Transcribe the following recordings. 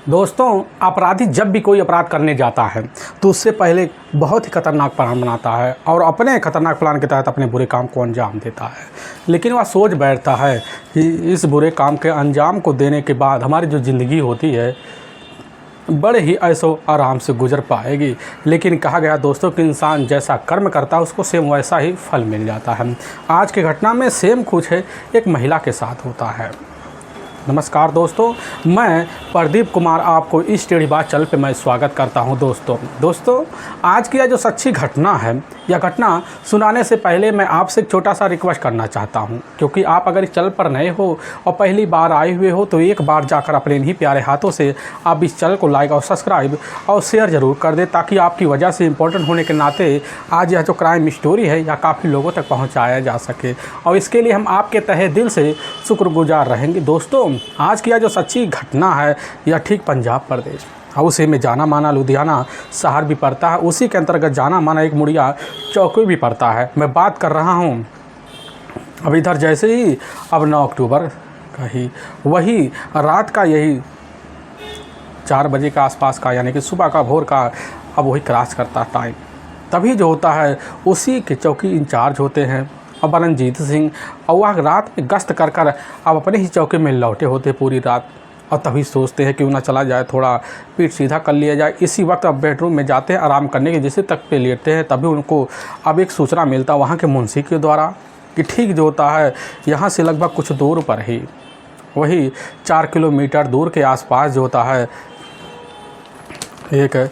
दोस्तों, अपराधी जब भी कोई अपराध करने जाता है तो उससे पहले बहुत ही खतरनाक प्लान बनाता है और अपने खतरनाक प्लान के तहत अपने बुरे काम को अंजाम देता है। लेकिन वह सोच बैठता है कि इस बुरे काम के अंजाम को देने के बाद हमारी जो ज़िंदगी होती है बड़े ही ऐशो आराम से गुजर पाएगी। लेकिन कहा गया दोस्तों कि इंसान जैसा कर्म करता है उसको सेम वैसा ही फल मिल जाता है। आज की घटना में सेम कुछ है एक महिला के साथ होता है। नमस्कार दोस्तों, मैं प्रदीप कुमार आपको इस टेढ़ी बात चैनल पे मैं स्वागत करता हूं। दोस्तों आज की यह जो सच्ची घटना है, यह घटना सुनाने से पहले मैं आपसे एक छोटा सा रिक्वेस्ट करना चाहता हूं, क्योंकि आप अगर इस चैनल पर नए हो और पहली बार आए हुए हो तो एक बार जाकर अपने इन्हीं प्यारे हाथों से आप इस चैनल को लाइक और सब्सक्राइब और शेयर ज़रूर कर दें, ताकि आपकी वजह से इम्पोर्टेंट होने के नाते आज यह जो क्राइम स्टोरी है यह काफ़ी लोगों तक पहुँचाया जा सके, और इसके लिए हम आपके तहे दिल से शुक्रगुजार रहेंगे। दोस्तों आज की यह जो सच्ची घटना है यह ठीक पंजाब प्रदेश और उसी में जाना माना लुधियाना शहर भी पड़ता है। उसी के अंतर्गत जाना माना एक मुड़िया चौकी भी पड़ता है। मैं बात कर रहा हूँ अब इधर जैसे ही अब 9 अक्टूबर का ही वही रात का यही 4 बजे के आसपास का, यानी कि सुबह का भोर का अब वही क्रॉस करता टाइम, तभी जो होता है उसी के चौकी इंचार्ज होते हैं अमरनजीत सिंह, और वह रात में गश्त कर कर अब अपने ही चौके में लौटे होते पूरी रात, और तभी सोचते हैं क्यों ना चला जाए, थोड़ा पीठ सीधा कर लिया जाए। इसी वक्त अब बेडरूम में जाते हैं आराम करने के, जिसे तक पे लेटते हैं तभी उनको अब एक सूचना मिलता वहाँ के मुंशी के द्वारा कि ठीक जो होता है यहाँ से लगभग कुछ दूर पर ही वही 4 किलोमीटर दूर के आसपास जो होता है एक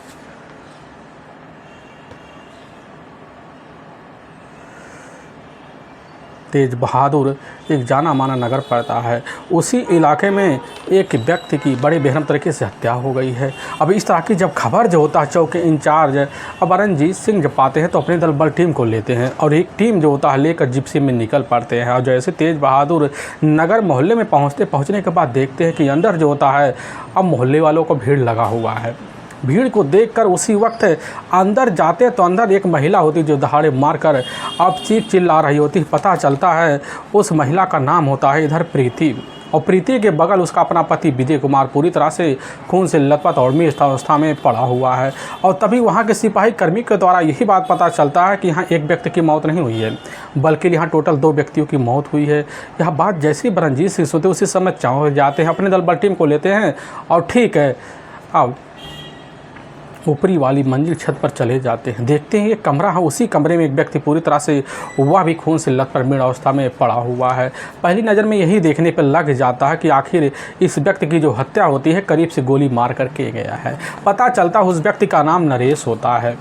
तेज बहादुर एक जाना माना नगर पड़ता है। उसी इलाके में एक व्यक्ति की बड़े बेरहम तरीके से हत्या हो गई है। अब इस तरह की जब खबर जो होता है चौकी इंचार्ज अमरनजीत सिंह जब पाते हैं तो अपने दल बल टीम को लेते हैं और एक टीम जो होता है लेकर जिप्सी में निकल पड़ते हैं। और जैसे तेज बहादुर नगर मोहल्ले में पहुँचने के बाद देखते हैं कि अंदर जो होता है अब मोहल्ले वालों को भीड़ लगा हुआ है। भीड़ को देखकर उसी वक्त अंदर जाते तो अंदर एक महिला होती जो दहाड़े मारकर अब चीख चिल्ला रही होती। पता चलता है उस महिला का नाम होता है इधर प्रीति, और प्रीति के बगल उसका अपना पति विजय कुमार पूरी तरह से खून से लथपथ और मृत अवस्था में पड़ा हुआ है। और तभी वहाँ के सिपाही कर्मी के द्वारा यही बात पता चलता है कि यहाँ एक व्यक्ति की मौत नहीं हुई है, बल्कि यहाँ टोटल 2 व्यक्तियों की मौत हुई है। यह बात जैसे ही अमरनजीत सिंह सुनते उसी समय चौंक जाते हैं, अपने दल बल टीम को लेते हैं और ठीक है अब ऊपरी वाली मंजिल छत पर चले जाते हैं। देखते हैं एक कमरा है, उसी कमरे में एक व्यक्ति पूरी तरह से वह भी खून से लथपथ मृत अवस्था में पड़ा हुआ है। पहली नज़र में यही देखने पर लग जाता है कि आखिर इस व्यक्ति की जो हत्या होती है करीब से गोली मार कर के गया है। पता चलता है उस व्यक्ति का नाम नरेश होता है।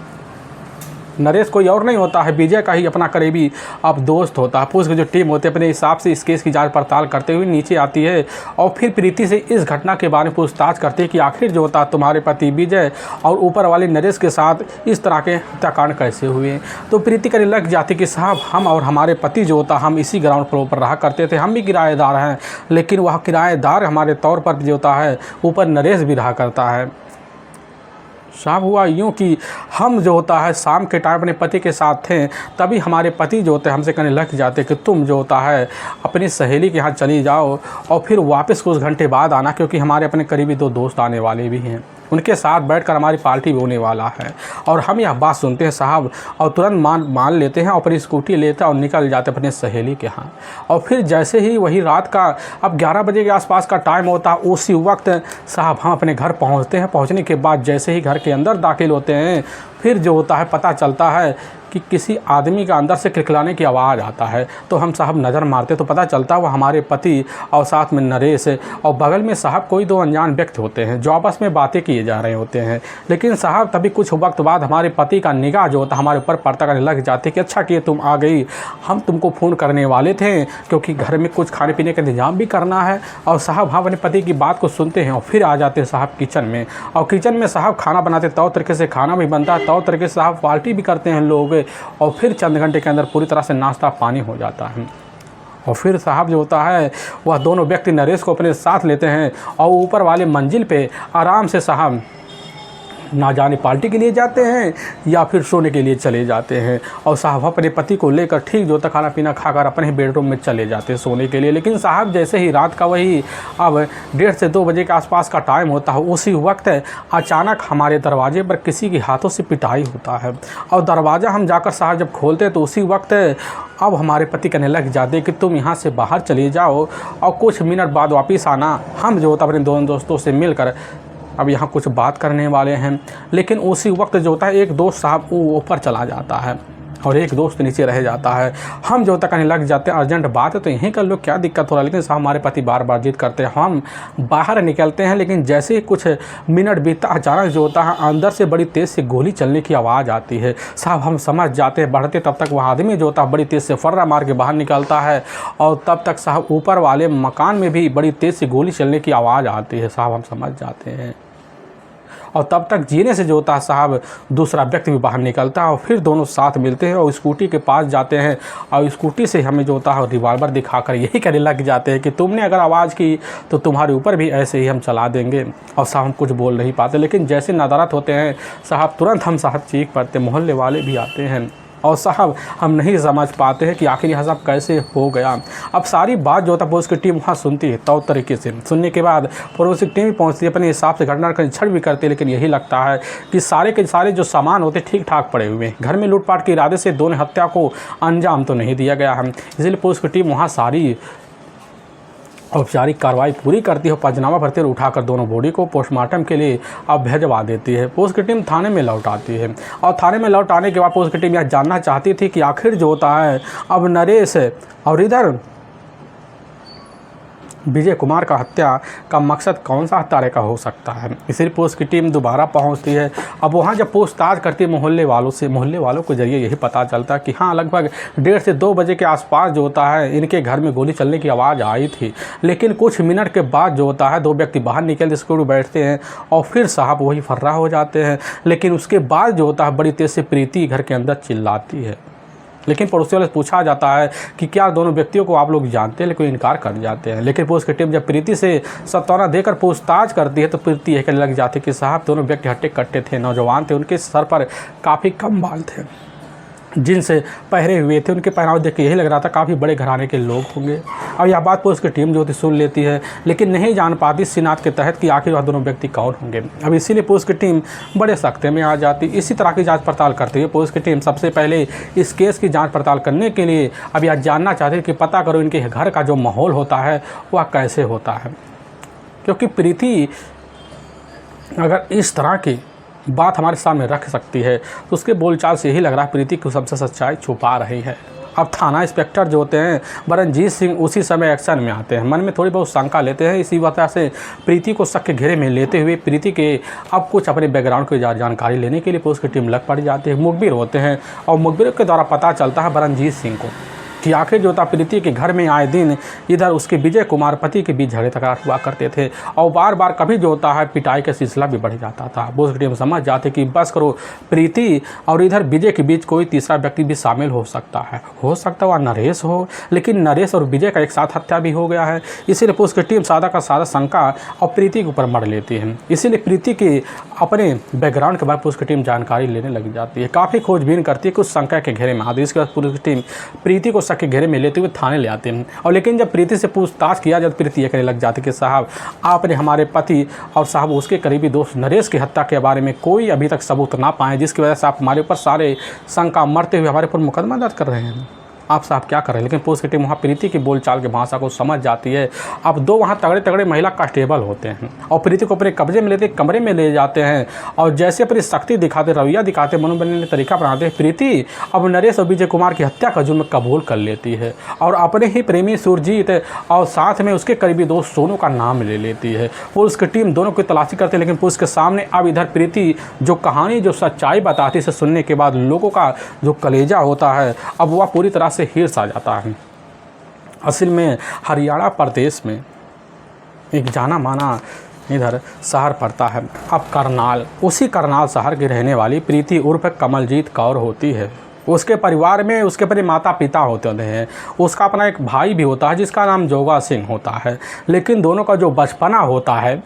नरेश कोई और नहीं होता है, विजय का ही अपना करीबी अब दोस्त होता है। पुलिस की जो टीम होती है अपने हिसाब से इस केस की जांच पड़ताल करते हुए नीचे आती है और फिर प्रीति से इस घटना के बारे में पूछताछ करती है कि आखिर जो होता है तुम्हारे पति विजय और ऊपर वाले नरेश के साथ इस तरह के हत्याकांड कैसे हुए। तो प्रीति करने लग जाती कि साहब हम और हमारे पति जो होता हम इसी ग्राउंड फ्लोर पर रहा करते थे, हम भी किराएदार हैं, लेकिन वह किराएदार हमारे तौर पर जो होता है ऊपर नरेश भी रहा करता है। साहब हुआ यूँ कि हम जो होता है शाम के टाइम अपने पति के साथ थे, तभी हमारे पति जो होते हैं हमसे कहने लग जाते कि तुम जो होता है अपनी सहेली के यहाँ चली जाओ और फिर वापस कुछ घंटे बाद आना, क्योंकि हमारे अपने करीबी 2 दोस्त आने वाले भी हैं, उनके साथ बैठकर हमारी पार्टी भी होने वाला है। और हम यह बात सुनते हैं साहब और तुरंत मान लेते हैं और अपनी स्कूटी लेते हैं और निकल जाते हैं अपने सहेली के यहाँ। और फिर जैसे ही वही रात का अब 11 बजे के आसपास का टाइम होता है, उसी वक्त साहब हम अपने घर पहुँचते हैं। पहुँचने के बाद जैसे ही घर के अंदर दाखिल होते हैं फिर जो होता है पता चलता है कि किसी आदमी का अंदर से खिलखिलाने की आवाज़ आता है। तो हम साहब नज़र मारते तो पता चलता है वो हमारे पति और साथ में नरेश और बगल में साहब कोई 2 अनजान व्यक्ति होते हैं जो आपस में बातें किए जा रहे होते हैं। लेकिन साहब तभी कुछ वक्त बाद हमारे पति का निगाह जो होता हमारे ऊपर पड़ता करने लग जाती कि अच्छा किए तुम आ गई, हम तुमको फ़ोन करने वाले थे क्योंकि घर में कुछ खाने पीने का इंतजाम भी करना है। और साहब हम अपने पति की बात को सुनते हैं और फिर आ जाते हैं साहब किचन में, और किचन में साहब खाना बनाते, तौ तरीके से खाना भी बनता है, तौ तरीके से साहब पार्टी भी करते हैं लोग, और फिर चंद घंटे के अंदर पूरी तरह से नाश्ता पानी हो जाता है। और फिर साहब जो होता है वह दोनों व्यक्ति नरेश को अपने साथ लेते हैं और ऊपर वाले मंजिल पे आराम से साहब ना जाने पार्टी के लिए जाते हैं या फिर सोने के लिए चले जाते हैं। और साहब अपने पति को लेकर ठीक जो तक खाना पीना खाकर अपने ही बेडरूम में चले जाते हैं सोने के लिए। लेकिन साहब जैसे ही रात का वही अब 1:30 से 2 बजे के आसपास का टाइम होता है, उसी वक्त अचानक हमारे दरवाजे पर किसी के हाथों से पिटाई होता है। और दरवाज़ा हम जाकर साहब जब खोलते हैं तो उसी वक्त अब हमारे पति कहने लग जाते कि तुम यहाँ से बाहर चले जाओ और कुछ मिनट बाद वापस आना, हम जो होता अपने दोनों दोस्तों से मिलकर अब यहाँ कुछ बात करने वाले हैं। लेकिन उसी वक्त जो होता है एक दोस्त साहब ऊपर चला जाता है और एक दोस्त नीचे रह जाता है। हम जो होता कहने लग जाते हैं अर्जेंट बात है तो यहीं कर लो, क्या दिक्कत हो रहा है। लेकिन साहब हमारे पति बार बार जिद करते हैं, हम बाहर निकलते हैं। लेकिन जैसे ही कुछ मिनट बीतता अचानक जो होता है अंदर से बड़ी तेज़ से गोली चलने की आवाज़ आती है। साहब हम समझ जाते हैं, बढ़ते तब तक वह आदमी जो होता है बड़ी तेज़ से फर्रा मार के बाहर निकलता है और तब तक साहब ऊपर वाले मकान में भी बड़ी तेज़ से गोली चलने की आवाज़ आती है। साहब हम समझ जाते हैं और तब तक जीने से जो होता है साहब दूसरा व्यक्ति भी बाहर निकलता है और फिर दोनों साथ मिलते हैं और स्कूटी के पास जाते हैं और स्कूटी से हमें जो होता है रिवॉल्वर दिखाकर यही कहने लग जाते हैं कि तुमने अगर आवाज़ की तो तुम्हारे ऊपर भी ऐसे ही हम चला देंगे। और साहब हम कुछ बोल नहीं पाते, लेकिन जैसे नदारत होते हैं साहब तुरंत हम साहब चीख पड़ते, मोहल्ले वाले भी आते हैं और साहब हम नहीं समझ पाते हैं कि आखिर यह सब कैसे हो गया। अब सारी बात जो होता है पुलिस की टीम वहाँ सुनती है, तो तरीके से सुनने के बाद पुलिस की टीम पहुँचती है, अपने हिसाब से घटना का निरीक्षण भी करती है। लेकिन यही लगता है कि सारे के सारे जो सामान होते ठीक ठाक पड़े हुए हैं, घर में लूटपाट के इरादे से दोनों हत्या को अंजाम तो नहीं दिया गया है। इसलिए पुलिस की टीम वहाँ सारी औपचारिक कार्रवाई पूरी करती है, पंचनामा भरते हुए उठाकर दोनों बॉडी को पोस्टमार्टम के लिए अब भिजवा देती है। पुलिस की टीम थाने में लौट आती है और थाने में लौट आने के बाद पुलिस की टीम यह जानना चाहती थी कि आखिर जो होता है अब नरेश और इधर विजय कुमार का हत्या का मकसद कौन सा हत्यारे का हो सकता है। इसलिए पुलिस की टीम दोबारा पहुंचती है। अब वहां जब पूछताछ करती है मोहल्ले वालों से, मोहल्ले वालों के जरिए यही पता चलता है कि हाँ लगभग 1:30 से 2 बजे के आसपास जो होता है इनके घर में गोली चलने की आवाज़ आई थी। लेकिन कुछ मिनट के बाद जो होता है 2 व्यक्ति बाहर निकल स्कूल बैठते हैं और फिर साहब वही फर्रा हो जाते हैं। लेकिन उसके बाद जो होता है बड़ी तेज़ से प्रीति घर के अंदर चिल्लाती है। लेकिन पड़ोसी वाले से पूछा जाता है कि क्या दोनों व्यक्तियों को आप लोग जानते हैं, लेकिन इनकार कर जाते हैं। लेकिन पुलिस की टीम जब प्रीति से सत्ताना देकर पूछताछ करती है तो प्रीति यह कहने लग जाती है कि साहब दोनों व्यक्ति हट्टे कट्टे थे, नौजवान थे, उनके सर पर काफ़ी कम बाल थे, जिनसे पहरे हुए थे, उनके पहनावे देख के यही लग रहा था काफ़ी बड़े घराने के लोग होंगे। अब यह बात पुलिस की टीम जो थी सुन लेती है, लेकिन नहीं जान पाती सिनात के तहत कि आखिर वह दोनों व्यक्ति कौन होंगे। अब इसीलिए पुलिस की टीम बड़े सख्ते में आ जाती। इसी तरह की जांच पड़ताल करती है पुलिस की टीम। सबसे पहले इस केस की जांच पड़ताल करने के लिए अब यह जानना चाहती है कि पता करो इनके घर का जो माहौल होता है वह कैसे होता है, क्योंकि प्रीति अगर इस तरह की बात हमारे सामने रख सकती है तो उसके बोलचाल से यही लग रहा है प्रीति को सबसे सच्चाई छुपा रही है। अब थाना इंस्पेक्टर जो होते हैं बरनजीत सिंह उसी समय एक्शन में आते हैं, मन में थोड़ी बहुत शंका लेते हैं। इसी वजह से प्रीति को शक के घेरे में लेते हुए प्रीति के अब कुछ अपने बैकग्राउंड की जानकारी लेने के लिए पुलिस की टीम लग पड़ जाती है। मुखबिर होते हैं और मुखबिर के द्वारा पता चलता है बरनजीत सिंह को कि आखिर जो था प्रीति के घर में आए दिन इधर उसके विजय कुमार पति के बीच झगड़े तकरार हुआ करते थे और बार बार कभी जो होता है पिटाई का सिलसिला भी बढ़ जाता था। पुलिस की टीम समझ जाते कि बस करो प्रीति और इधर विजय के बीच कोई तीसरा व्यक्ति भी शामिल हो सकता है वह नरेश हो। लेकिन नरेश और विजय का एक साथ हत्या भी हो गया है। इसीलिए पुलिस की टीम सादा का सादा शंका और प्रीति के ऊपर मर लेती है। इसीलिए प्रीति के अपने बैकग्राउंड के बाद पुलिस की टीम जानकारी लेने लग जाती है, काफ़ी खोजबीन करती है, कुछ शंका के घेरे में आती है। इसके बाद पुलिस की टीम प्रीति को के घेरे में लेते हुए थाने ले आते हैं। और लेकिन जब प्रीति से पूछताछ किया जब प्रीति ये कहने लग जाती कि साहब आपने हमारे पति और साहब उसके करीबी दोस्त नरेश की हत्या के बारे में कोई अभी तक सबूत ना पाए, जिसकी वजह से आप हमारे ऊपर सारे शंका मरते हुए हमारे ऊपर मुकदमा दर्ज कर रहे हैं, आप साहब क्या कर रहे हैं। लेकिन पुलिस की टीम वहाँ प्रीति की बोलचाल की भाषा को समझ जाती है। अब 2 वहाँ तगड़े तगड़े महिला कांस्टेबल होते हैं और प्रीति को अपने कब्जे में लेते कमरे में ले जाते हैं और जैसे अपनी शक्ति दिखाते, रवैया दिखाते, मनोबलने तरीका बनाते हैं, प्रीति अब नरेश और विजय कुमार की हत्या का जुर्म कबूल कर लेती है और अपने ही प्रेमी सुरजीत और साथ में उसके करीबी दोस्त सोनू का नाम ले लेती है। पुलिस की टीम दोनों की तलाशी करती है, लेकिन पुलिस के सामने अब इधर प्रीति जो कहानी जो सच्चाई बताती है, सुनने के बाद लोगों का जो कलेजा होता है अब वह पूरी तरह से हिर्स आ जाता है। असल में हरियाणा प्रदेश में एक जाना माना इधर शहर पड़ता है अब करनाल। उसी करनाल शहर की रहने वाली प्रीति उर्फ कमलजीत कौर होती है। उसके परिवार में उसके अपने माता पिता होते हैं, उसका अपना एक भाई भी होता है जिसका नाम जोगा सिंह होता है। लेकिन दोनों का जो बचपना होता है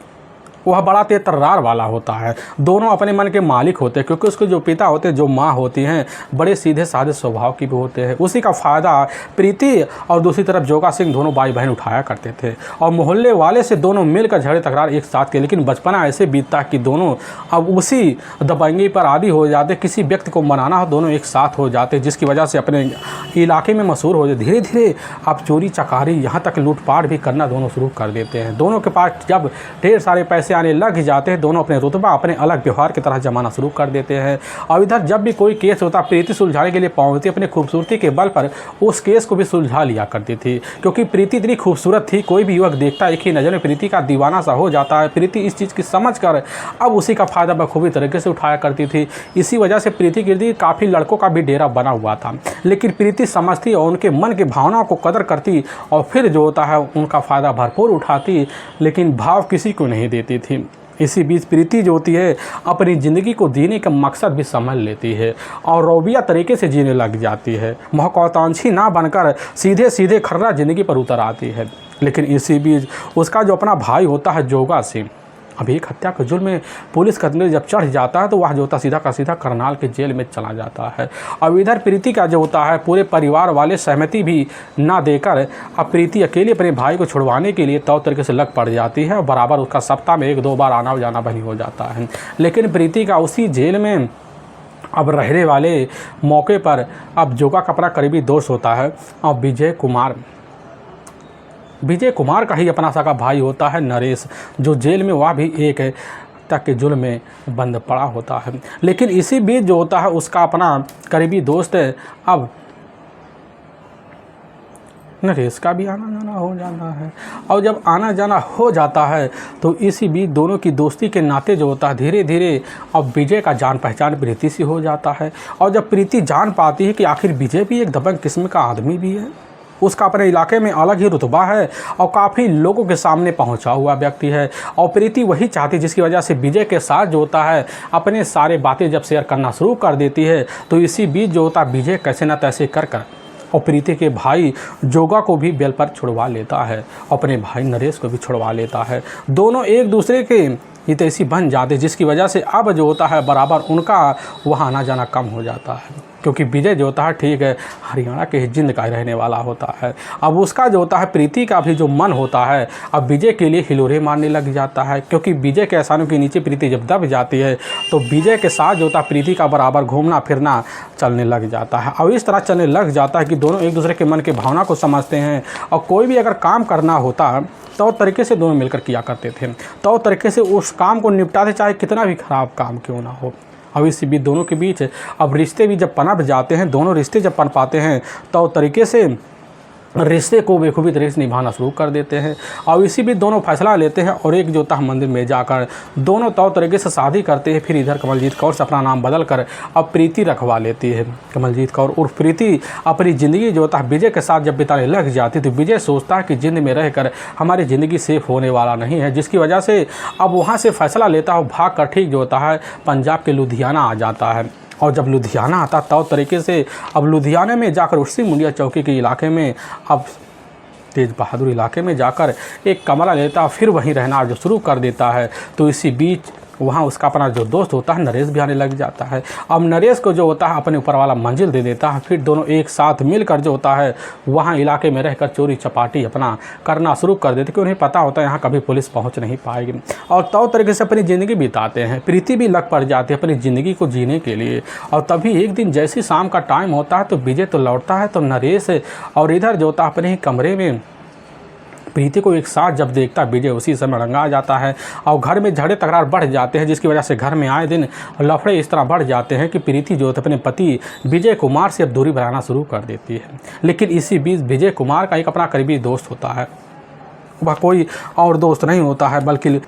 वह बड़ा तेज तर्रार वाला होता है। दोनों अपने मन के मालिक होते हैं, क्योंकि उसके जो पिता होते हैं, जो माँ होती हैं, बड़े सीधे साधे स्वभाव की भी होते हैं। उसी का फ़ायदा प्रीति और दूसरी तरफ जोगा सिंह दोनों भाई बहन उठाया करते थे और मोहल्ले वाले से दोनों मिलकर झगड़े तकरार एक साथ के। लेकिन बचपना ऐसे बीतता कि दोनों अब उसी दबंगी पर आदी हो जाते। किसी व्यक्ति को मनाना हो, दोनों एक साथ हो जाते, जिसकी वजह से अपने इलाके में मशहूर हो जाते। धीरे धीरे अब चोरी चकारी यहाँ तक लूटपाट भी करना दोनों शुरू कर देते हैं। दोनों के पास जब ढेर सारे पैसे आने लग जाते हैं, दोनों अपने रुतबा अपने अलग व्यवहार की तरह जमाना शुरू कर देते हैं। और इधर जब भी कोई केस होता, प्रीति सुलझाने के लिए पहुंचती, अपनी खूबसूरती के बल पर उस केस को भी सुलझा लिया करती थी, क्योंकि प्रीति इतनी खूबसूरत थी। कोई भी युवक देखता एक ही नज़र में प्रीति का दीवाना सा हो जाता है। प्रीति इस चीज़ की समझ कर अब उसी का फ़ायदा बखूबी तरीके से उठाया करती थी। इसी वजह से प्रीति के इर्द काफ़ी लड़कों का भी डेरा बना हुआ था। लेकिन प्रीति समझती और उनके मन के भावनाओं को कदर करती और फिर जो होता है उनका फ़ायदा भरपूर उठाती, लेकिन भाव किसी को नहीं देती थी। इसी बीच प्रीति जो होती है अपनी ज़िंदगी को जीने का मकसद भी समझ लेती है और रौबिया तरीके से जीने लग जाती है। महत्वाकांक्षी ना बनकर सीधे सीधे खर्रा ज़िंदगी पर उतर आती है। लेकिन इसी बीच उसका जो अपना भाई होता है जोगा सिंह, अभी एक हत्या के जुर्म में पुलिस कदम जब चढ़ जाता है तो वह जो होता सीधा का सीधा करनाल के जेल में चला जाता है। अब इधर प्रीति का जो होता है पूरे परिवार वाले सहमति भी ना देकर अब प्रीति अकेले अपने भाई को छुड़वाने के लिए तौर तरीके से लग पड़ जाती है और बराबर उसका सप्ताह में 1-2 बार आना जाना बनी हो जाता है। लेकिन प्रीति का उसी जेल में अब रहने वाले मौके पर अब जोगा का अपना करीबी दोस्त होता है और विजय कुमार का ही अपना सगा भाई होता है नरेश, जो जेल में वह भी एक तक के जुल्म में बंद पड़ा होता है। लेकिन इसी बीच जो होता है उसका अपना करीबी दोस्त अब नरेश का भी आना जाना हो जाता है। और जब आना जाना हो जाता है तो इसी बीच दोनों की दोस्ती के नाते जो होता है धीरे धीरे अब विजय का जान पहचान प्रीति से हो जाता है। और जब प्रीति जान पाती है कि आखिर विजय भी एक दबंग किस्म का आदमी भी है, उसका अपने इलाके में अलग ही रुतबा है और काफ़ी लोगों के सामने पहुंचा हुआ व्यक्ति है, और प्रीति वही चाहती जिसकी वजह से विजय के साथ जो होता है अपने सारे बातें जब शेयर करना शुरू कर देती है तो इसी बीच जो होता है विजय कैसे न तैसे कर और प्रीति के भाई जोगा को भी बेल पर छुड़वा लेता है, अपने भाई नरेश को भी छुड़वा लेता है। दोनों एक दूसरे के हितैषी बन जाते, जिसकी वजह से अब जो होता है बराबर उनका वहाँ आना जाना कम हो जाता है, क्योंकि विजय जो होता है ठीक है हरियाणा के जिंद का रहने वाला होता है। अब उसका जो होता है प्रीति का भी जो मन होता है अब विजय के लिए हिलोरे मारने लग जाता है, क्योंकि विजय के एहसानों के नीचे प्रीति जब दब जाती है तो विजय के साथ जो होता है प्रीति का बराबर घूमना फिरना चलने लग जाता है। अब इस तरह चलने लग जाता है कि दोनों एक दूसरे के मन के भावना को समझते हैं और कोई भी अगर काम करना होता तो तरीके से दोनों मिलकर किया करते थे, तो तरीके से उस काम को निपटाते, चाहे कितना भी ख़राब काम क्यों ना हो। अब इसी बीच दोनों के बीच अब रिश्ते भी जब पनप जाते हैं, दोनों रिश्ते जब पन पाते हैं तो तरीके से रिश्ते को बेखूबी तरीके से निभाना शुरू कर देते हैं। और इसी बीच दोनों फैसला लेते हैं और एक जो होता है मंदिर में जाकर दोनों तौर तरीके से शादी करते हैं। फिर इधर कमलजीत कौर से अपना नाम बदल कर अब प्रीति रखवा लेती है। कमलजीत कौर उर्फ प्रीति अपनी ज़िंदगी जो होता है विजय के साथ जब बिताने लग जाती तो विजय सोचता है कि जिंद में रहकर हमारी ज़िंदगी सेफ होने वाला नहीं है, जिसकी वजह से अब वहाँ से फैसला लेता है भाग कर ठीक जो होता है पंजाब के लुधियाना आ जाता है। और जब लुधियाना आता तो तरीके से अब लुधियाना में जाकर उसी मुंडिया चौकी के इलाके में अब तेज बहादुर इलाके में जाकर एक कमरा लेता, फिर वहीं रहना जो शुरू कर देता है। तो इसी बीच वहाँ उसका अपना जो दोस्त होता है नरेश भी आने लग जाता है। अब नरेश को जो होता है अपने ऊपर वाला मंजिल दे देता है। फिर दोनों एक साथ मिलकर जो होता है वहाँ इलाके में रहकर चोरी चपाटी अपना करना शुरू कर देते, क्योंकि उन्हें पता होता है यहाँ कभी पुलिस पहुँच नहीं पाएगी। और तो तरीके से अपनी ज़िंदगी बिताते हैं। प्रीति भी लग पड़ जाती है अपनी ज़िंदगी को जीने के लिए। और तभी एक दिन जैसी शाम का टाइम होता है तो विजय तो लौटता है, तो नरेश और इधर जो होता है अपने ही कमरे में प्रीति को एक साथ जब देखता है विजय उसी समय रंगा जाता है और घर में झगड़े तकरार बढ़ जाते हैं, जिसकी वजह से घर में आए दिन लफड़े इस तरह बढ़ जाते हैं कि प्रीति जो अपने पति विजय कुमार से अब दूरी बनाना शुरू कर देती है। लेकिन इसी बीच विजय कुमार का एक अपना करीबी दोस्त होता है, वह कोई और दोस्त नहीं होता है बल्कि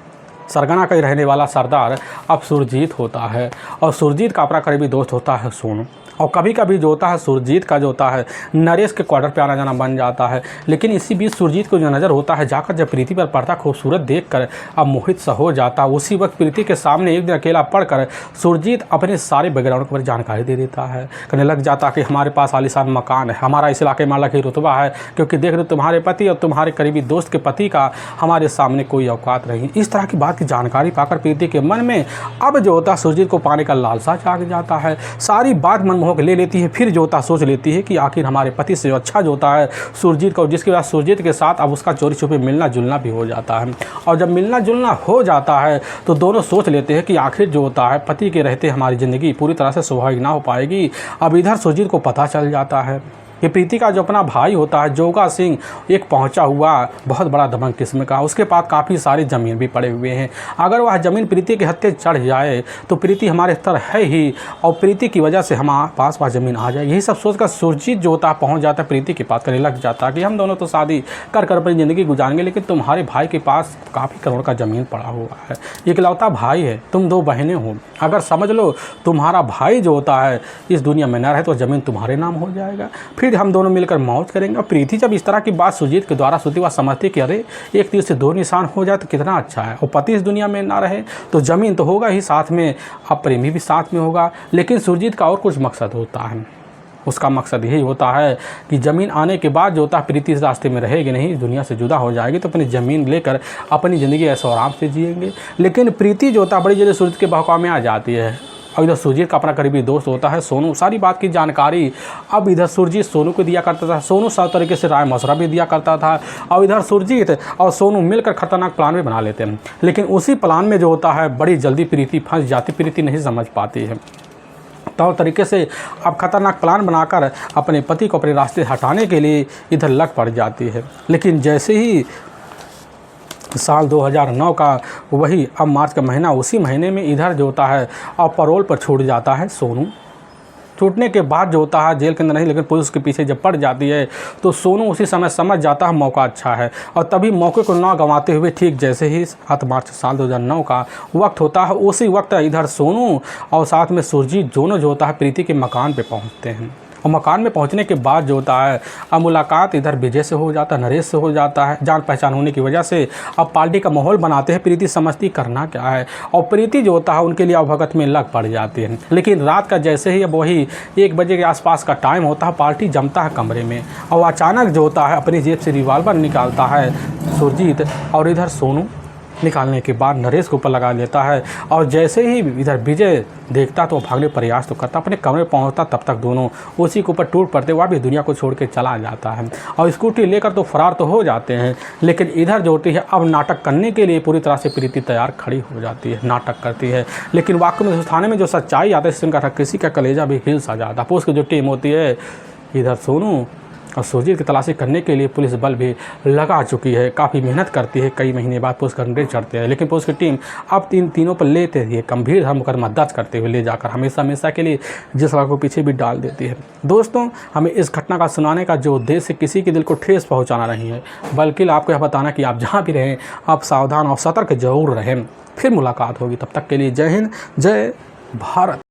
सरगना का ही रहने वाला सरदार अब सुरजीत होता है। और सुरजीत का अपना करीबी दोस्त होता है सोनू। और कभी कभी जो होता है सुरजीत का जो होता है नरेश के क्वार्टर पे आना जाना बन जाता है। लेकिन इसी बीच सुरजीत को जो नज़र होता है जाकर जब प्रीति पर पड़ता खूबसूरत देखकर अब मोहित सा हो जाता है। उसी वक्त प्रीति के सामने एक दिन अकेला पढ़कर सुरजीत अपने सारे बैकग्राउंड पर जानकारी दे देता है। कहने लग जाता कि हमारे पास आलीशान मकान है, हमारा इस इलाके में अलग ही रुतबा है, क्योंकि देख रहे तुम्हारे पति और तुम्हारे करीबी दोस्त के पति का हमारे सामने कोई औकात नहीं। इस तरह की बात की जानकारी पाकर प्रीति के मन में अब जो होता सुरजीत को पाने का लालसा जाग जाता है। सारी बात मनमोहक ले लेती है। फिर जो होता सोच लेती है कि आखिर हमारे पति से अच्छा जो होता है सुरजीत को, जिसके बाद सुरजीत के साथ अब उसका चोरी छुपे मिलना जुलना भी हो जाता है। और जब मिलना जुलना हो जाता है तो दोनों सोच लेते हैं कि आखिर जो होता है पति के रहते हमारी ज़िंदगी पूरी तरह से स्वाभाविक ना हो पाएगी। अब इधर सुरजीत को पता चल जाता है कि प्रीति का जो अपना भाई होता है जोगा सिंह एक पहुंचा हुआ बहुत बड़ा दबंग किस्म का, उसके पास काफ़ी सारी ज़मीन भी पड़े हुए हैं। अगर वह ज़मीन प्रीति के हत्थे चढ़ जाए तो प्रीति हमारे तरह है ही, और प्रीति की वजह से हमारे पास वह ज़मीन आ जाए। यही सब सोचकर सुरजीत जो होता है पहुँच जाता है प्रीति के पास, करने लग जाता है कि हम दोनों तो शादी कर अपनी ज़िंदगी गुजारेंगे, लेकिन तुम्हारे भाई के पास काफ़ी करोड़ का ज़मीन पड़ा हुआ है, इकलौता भाई है, तुम दो बहनें हो, अगर समझ लो तुम्हारा भाई जो होता है इस दुनिया में न रहे तो ज़मीन तुम्हारे नाम हो जाएगा, फिर हम दोनों मिलकर मौज करेंगे। और प्रीति जब इस तरह की बात सुरजीत के द्वारा सुनती हुआ समझती कि अरे एक तीर से दो निशान हो जाए तो कितना अच्छा है, और पति इस दुनिया में ना रहे तो ज़मीन तो होगा ही, साथ में अब प्रेमी भी साथ में होगा। लेकिन सुरजीत का और कुछ मकसद होता है, उसका मकसद यही होता है कि ज़मीन आने के बाद जो होता है प्रीति इस रास्ते में रहेगी नहीं, दुनिया से जुदा हो जाएगी, तो अपनी ज़मीन लेकर अपनी ज़िंदगी ऐसे आराम से जिएंगे। लेकिन प्रीति जो होता है बड़ी जल्दी सुरजीत के बहकावे में आ जाती है। और इधर सुरजीत का अपना करीबी दोस्त होता है सोनू, सारी बात की जानकारी अब इधर सुरजीत सोनू को दिया करता था, सोनू सब तरीके से राय मशवरा भी दिया करता था। और इधर सुरजीत और सोनू मिलकर खतरनाक प्लान भी बना लेते हैं। लेकिन उसी प्लान में जो होता है बड़ी जल्दी प्रीति फंस जाती, प्रीति नहीं समझ पाती है। तो तरीके से अब खतरनाक प्लान बनाकर अपने पति को अपने रास्ते हटाने के लिए इधर लग पड़ जाती है। लेकिन जैसे ही साल 2009 का वही अब मार्च का महीना, उसी महीने में इधर जो होता है अब पैरोल पर छूट जाता है सोनू। छूटने के बाद जो होता है जेल के अंदर नहीं, लेकिन पुलिस के पीछे जब पड़ जाती है तो सोनू उसी समय समझ जाता है मौका अच्छा है, और तभी मौके को ना गंवाते हुए ठीक जैसे ही 7 मार्च साल 2009 का वक्त होता है, उसी वक्त इधर सोनू और साथ में सुरजीत दोनों जो होता है प्रीति के मकान पे पहुंचते हैं। और मकान में पहुंचने के बाद जो होता है अब मुलाकात इधर विजय से हो जाता है, नरेश से हो जाता है। जान पहचान होने की वजह से अब पार्टी का माहौल बनाते हैं, प्रीति समझती करना क्या है, और प्रीति जो होता है उनके लिए अवभगत में लग पड़ जाती है। लेकिन रात का जैसे ही अब वही 1 बजे के आसपास का टाइम होता है, पार्टी जमता है कमरे में, और अचानक जो होता है अपनी जेब से रिवॉल्वर निकालता है सुरजीत, और इधर सोनू निकालने के बाद नरेश के ऊपर लगा लेता है। और जैसे ही इधर विजय देखता तो भागने प्रयास तो करता, अपने कमरे पहुंचता तब तक दोनों उसी के ऊपर टूट पड़ते, वह भी दुनिया को छोड़ के चला जाता है। और स्कूटी लेकर तो फरार तो हो जाते हैं, लेकिन इधर जो होती है अब नाटक करने के लिए पूरी तरह से प्रीति तैयार खड़ी हो जाती है, नाटक करती है। लेकिन वाकई में उस थाने में जो सच्चाई आता है इसका किसी का कलेजा भी हिल सा जाता है। पुलिस की जो टीम होती है इधर सोनू और सुरजीत की तलाशी करने के लिए पुलिस बल भी लगा चुकी है, काफ़ी मेहनत करती है। कई महीने बाद पुलिस घंटे चढ़ते हैं, लेकिन पुलिस की टीम अब तीनों पर लेते हुए गंभीर मुकदमा दर्ज करते हुए ले जाकर हमेशा के लिए जिस को पीछे भी डाल देती है। दोस्तों, हमें इस घटना का सुनाने का जो उद्देश्य किसी के दिल को ठेस पहुँचाना नहीं है, बल्कि आपको यह बताना कि आप जहाँ भी रहें आप सावधान और सतर्क जरूर रहें। फिर मुलाकात होगी, तब तक के लिए जय हिंद, जय भारत।